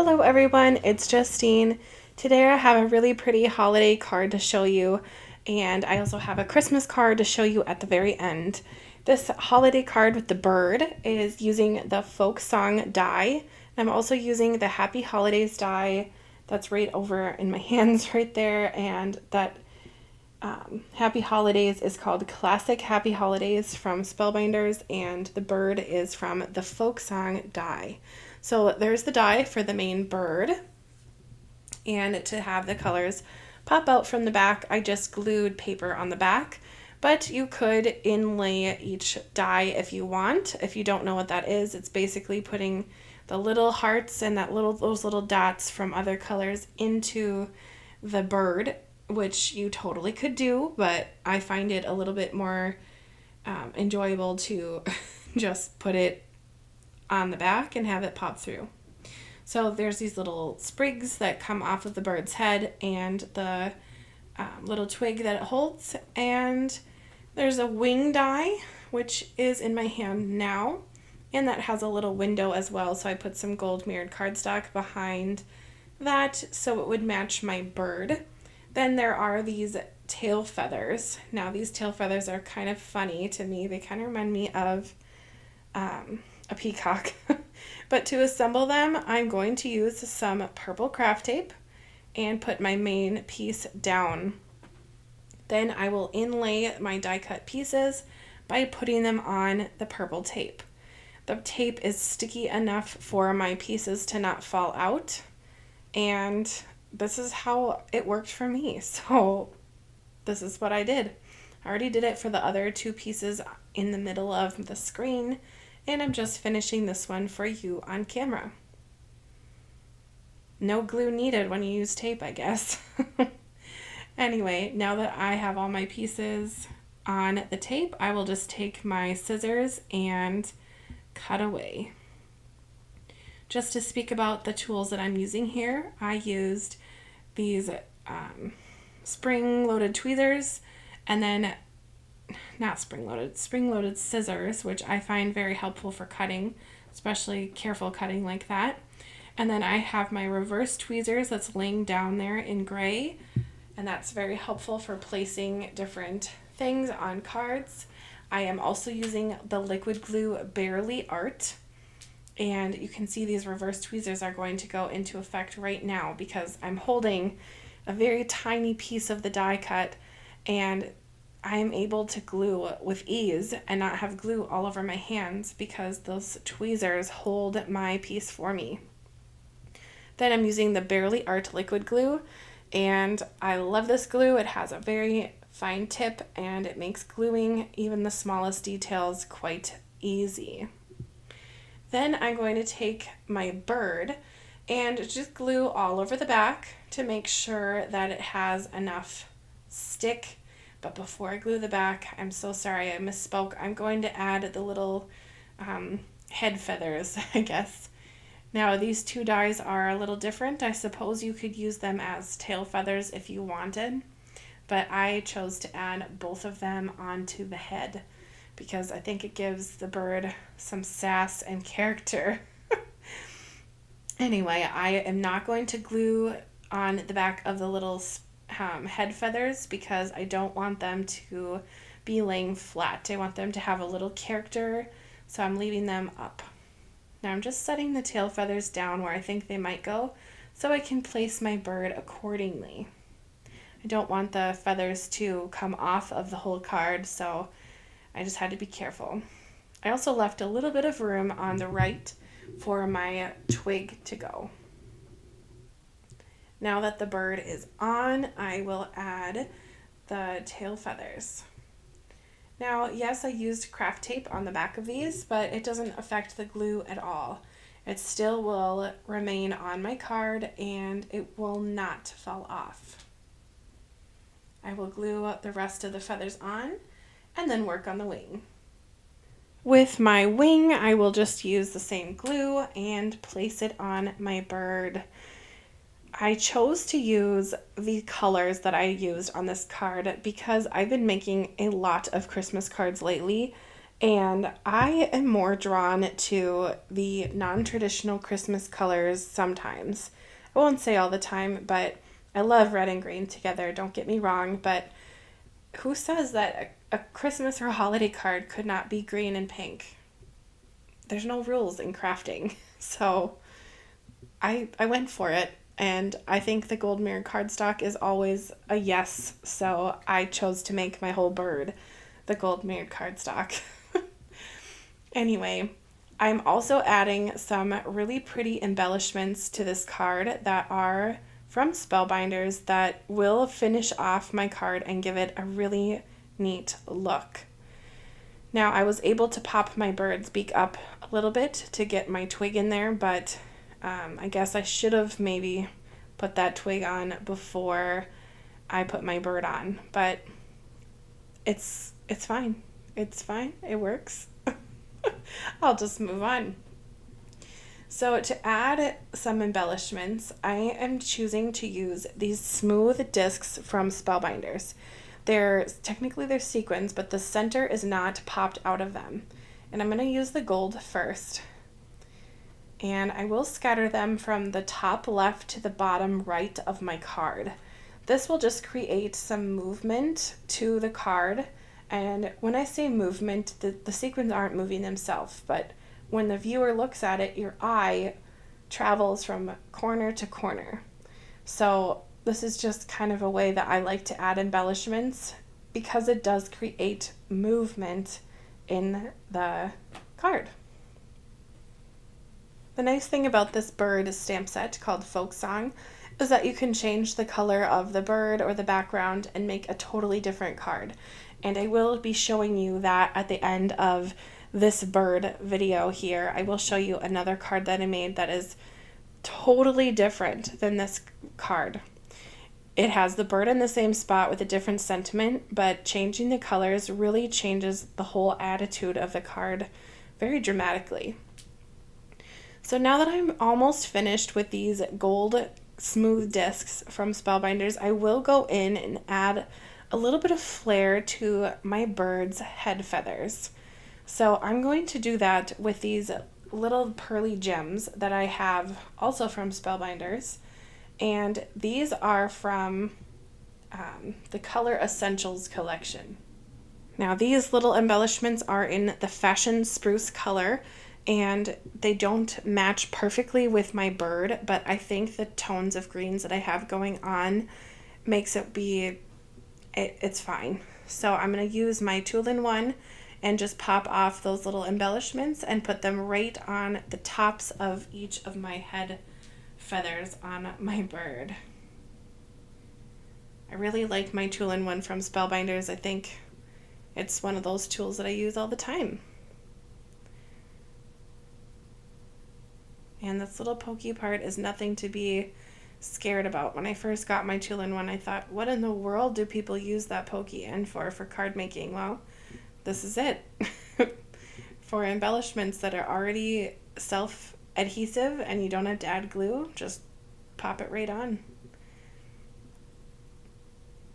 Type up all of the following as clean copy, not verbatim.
Hello everyone, it's Justine. Today I have a really pretty holiday card to show you, and I also have a Christmas card to show you at the very end. This holiday card with the bird is using the folk song die. I'm also using the Happy Holidays die that's right over in my hands right there, and that Happy Holidays is called Classic Happy Holidays from Spellbinders, and the bird is from the folk song die. So there's the die for the main bird, and to have the colors pop out from the back, I just glued paper on the back, but you could inlay each die if you want. If you don't know what that is, it's basically putting the little hearts and those little dots from other colors into the bird, which you totally could do, but I find it a little bit more enjoyable to just put it on the back and have it pop through. So there's these little sprigs that come off of the bird's head and the little twig that it holds, and there's a wing die, which is in my hand now, and that has a little window as well, so I put some gold mirrored cardstock behind that so it would match my bird. Then there are these tail feathers. Now these tail feathers are kind of funny to me. They kind of remind me of a peacock. But to assemble them, I'm going to use some purple craft tape and put my main piece down. Then I will inlay my die cut pieces by putting them on the purple tape. The tape is sticky enough for my pieces to not fall out, and this is how it worked for me. So this is what I did. I already did it for the other two pieces in the middle of the screen, and I'm just finishing this one for you on camera. No glue needed when you use tape, I guess. Anyway, now that I have all my pieces on the tape, I will just take my scissors and cut away. Just to speak about the tools that I'm using here, I used these spring-loaded tweezers, and then spring-loaded scissors, which I find very helpful for cutting, especially careful cutting like that. And then I have my reverse tweezers that's laying down there in gray, and that's very helpful for placing different things on cards. I am also using the liquid glue Barely Art, and you can see these reverse tweezers are going to go into effect right now because I'm holding a very tiny piece of the die cut, and I'm able to glue with ease and not have glue all over my hands because those tweezers hold my piece for me. Then I'm using the Barely Art liquid glue, and I love this glue. It has a very fine tip and it makes gluing even the smallest details quite easy. Then I'm going to take my bird and just glue all over the back to make sure that it has enough stick. But before I glue the back, I'm so sorry, I misspoke. I'm going to add the little head feathers, I guess. Now these two dies are a little different. I suppose you could use them as tail feathers if you wanted, but I chose to add both of them onto the head because I think it gives the bird some sass and character. Anyway, I am not going to glue on the back of the little head feathers because I don't want them to be laying flat. I want them to have a little character, so I'm leaving them up. Now I'm just setting the tail feathers down where I think they might go so I can place my bird accordingly. I don't want the feathers to come off of the whole card, so I just had to be careful. I also left a little bit of room on the right for my twig to go. Now that the bird is on, I will add the tail feathers. Now, yes, I used craft tape on the back of these, but it doesn't affect the glue at all. It still will remain on my card and it will not fall off. I will glue the rest of the feathers on and then work on the wing. With my wing, I will just use the same glue and place it on my bird. I chose to use the colors that I used on this card because I've been making a lot of Christmas cards lately, And I am more drawn to the non-traditional Christmas colors sometimes. I won't say all the time, but I love red and green together, don't get me wrong, but who says that a Christmas or holiday card could not be green and pink? There's no rules in crafting. So I went for it, and I think the gold mirror cardstock is always a yes, so I chose to make my whole bird the gold mirrored cardstock. Anyway, I'm also adding some really pretty embellishments to this card that are from Spellbinders that will finish off my card and give it a really neat look. Now, I was able to pop my bird's beak up a little bit to get my twig in there, but I guess I should have maybe put that twig on before I put my bird on, but it's fine. It's fine. It works. I'll just move on. So to add some embellishments, I am choosing to use these smooth discs from Spellbinders. They're sequins, but the center is not popped out of them. And I'm going to use the gold first. And I will scatter them from the top left to the bottom right of my card. This will just create some movement to the card. And when I say movement, the sequins aren't moving themselves, but when the viewer looks at it, your eye travels from corner to corner. So this is just kind of a way that I like to add embellishments because it does create movement in the card. The nice thing about this bird stamp set called Folk Song is that you can change the color of the bird or the background and make a totally different card. And I will be showing you that at the end of this bird video here. I will show you another card that I made that is totally different than this card. It has the bird in the same spot with a different sentiment, but changing the colors really changes the whole attitude of the card very dramatically. So now that I'm almost finished with these gold smooth discs from Spellbinders, I will go in and add a little bit of flair to my bird's head feathers. So I'm going to do that with these little pearly gems that I have also from Spellbinders. And these are from the Color Essentials collection. Now these little embellishments are in the Fashion Spruce color, and they don't match perfectly with my bird, but I think the tones of greens that I have going on makes it's fine. So I'm going to use my 2-in-1 and just pop off those little embellishments and put them right on the tops of each of my head feathers on my bird. I really like my 2-in-1 from Spellbinders. I think it's one of those tools that I use all the time. And this little pokey part is nothing to be scared about. When I first got my 2-in-1, I thought, what in the world do people use that pokey end for card making? Well, this is it. For embellishments that are already self-adhesive and you don't have to add glue, just pop it right on.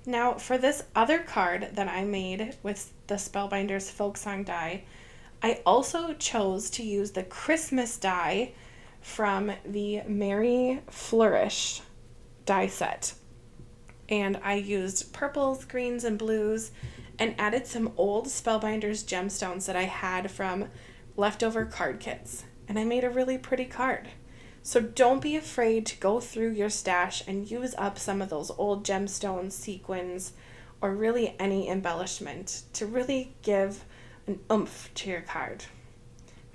Now for this other card that I made with the Spellbinders Folk Song die, I also chose to use the Christmas die from the Merry Flourish die set. And I used purples, greens, and blues and added some old Spellbinders gemstones that I had from leftover card kits. And I made a really pretty card. So don't be afraid to go through your stash and use up some of those old gemstones, sequins, or really any embellishment to really give an oomph to your card.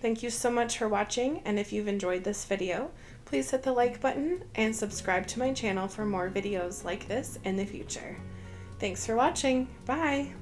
Thank you so much for watching, and if you've enjoyed this video, please hit the like button and subscribe to my channel for more videos like this in the future. Thanks for watching. Bye!